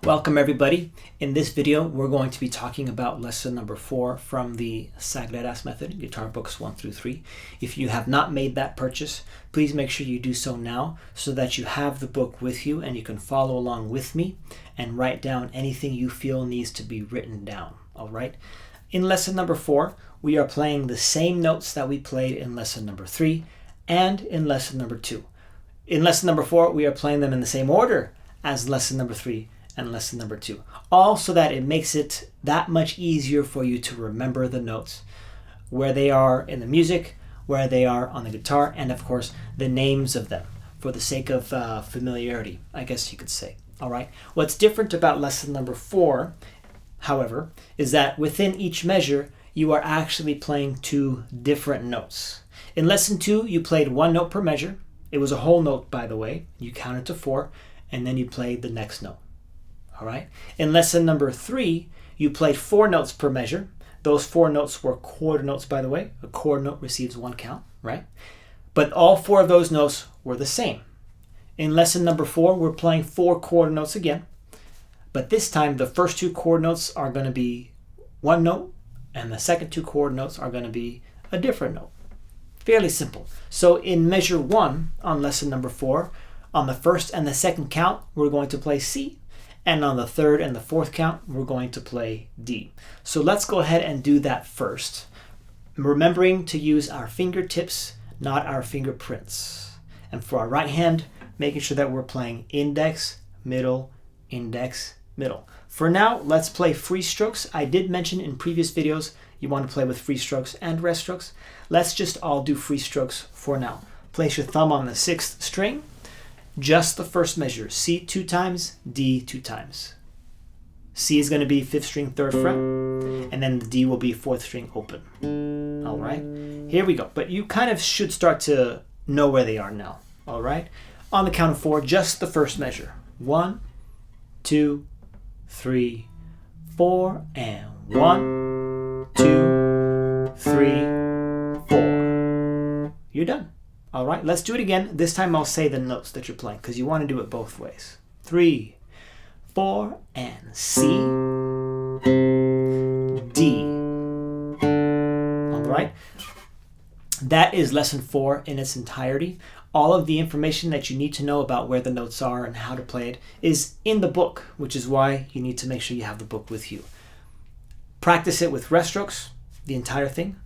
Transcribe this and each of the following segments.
Welcome everybody. In this video, we're going to be talking about lesson number 4 from the Sagreras method, guitar books 1 through 3. If you have not made that purchase, please make sure you do so now so that you have the book with you and you can follow along with me and write down anything you feel needs to be written down. All right. In lesson number 4, we are playing the same notes that we played in lesson number 3 and in lesson number 2. In lesson number 4, we are playing them in the same order as lesson number 3 and lesson number 2, all so that it makes it that much easier for you to remember the notes, where they are in the music, where they are on the guitar, and of course the names of them for the sake of familiarity, I guess you could say. All right. What's different about lesson number 4, however, is that within each measure you are actually playing 2 different notes. In lesson 2, you played 1 note per measure. It was a whole note, by the way. You counted to 4, and then you played the next note. All right. In lesson number 3, you played 4 notes per measure. Those 4 notes were quarter notes, by the way. A quarter note receives 1 count, right? But all 4 of those notes were the same. In lesson number 4, we're playing 4 quarter notes again. But this time, the first 2 quarter notes are going to be 1 note, and the second 2 quarter notes are going to be a different note. Fairly simple. So in measure 1 on lesson number 4, on the first and the second count, we're going to play C. And on the third and the fourth count, we're going to play D. So let's go ahead and do that first. Remembering to use our fingertips, not our fingerprints. And for our right hand, making sure that we're playing index, middle, index, middle. For now, let's play free strokes. I did mention in previous videos you want to play with free strokes and rest strokes. Let's just all do free strokes for now. Place your thumb on the 6th string. Just the first measure, C 2 times, D 2 times. C is going to be 5th string, 3rd fret, and then the D will be 4th string open. All right, here we go. But you kind of should start to know where they are now. All right, on the count of 4, just the first measure. 1, 2, 3, 4, and 1, 2, 3, 4. You're done. All right, let's do it again. This time I'll say the notes that you're playing because you want to do it both ways. 3, 4, and C, D. All right, that is lesson 4 in its entirety. All of the information that you need to know about where the notes are and how to play it is in the book, which is why you need to make sure you have the book with you. Practice it with rest strokes, the entire thing.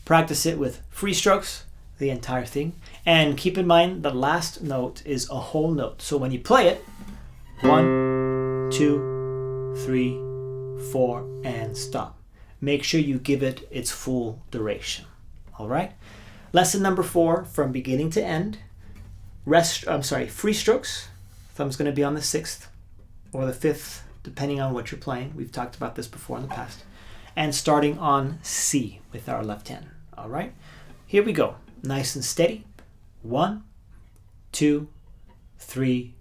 Practice it with free strokes, the entire thing. And keep in mind the last note is a whole note. So when you play it, 1, 2, 3, 4, and stop. Make sure you give it its full duration. All right? Lesson number 4 from beginning to end. Free strokes. Thumb's going to be on the 6th or the 5th, depending on what you're playing. We've talked about this before in the past. And starting on C with our left hand. All right? Here we go. Nice and steady. 1, 2, 3,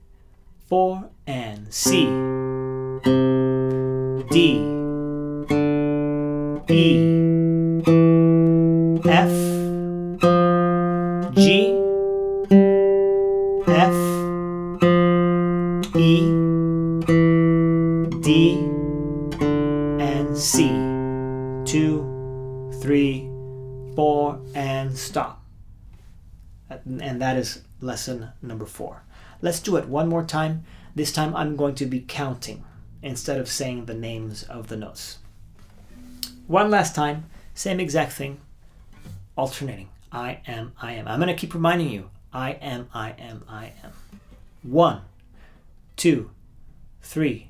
4, and C, D, E, F, G, F, E, D, and C. 2, 3, 4, and stop. And that is lesson number 4. Let's do it one more time. This time I'm going to be counting instead of saying the names of the notes. One last time, same exact thing, alternating. I am, I am. I'm going to keep reminding you. I am, I am, I am. 1, 2, 3,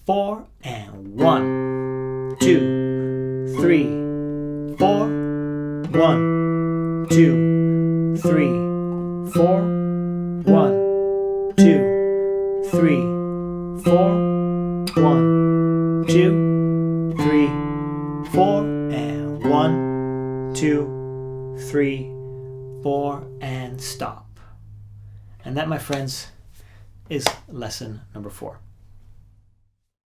4, and 1, 2, 3, 4, 1, 2, 3, 4, 1, 2, 3, 4, 1, 2, 3, 4, and 1, 2, 3, 4, and stop. And that, my friends, is lesson number 4.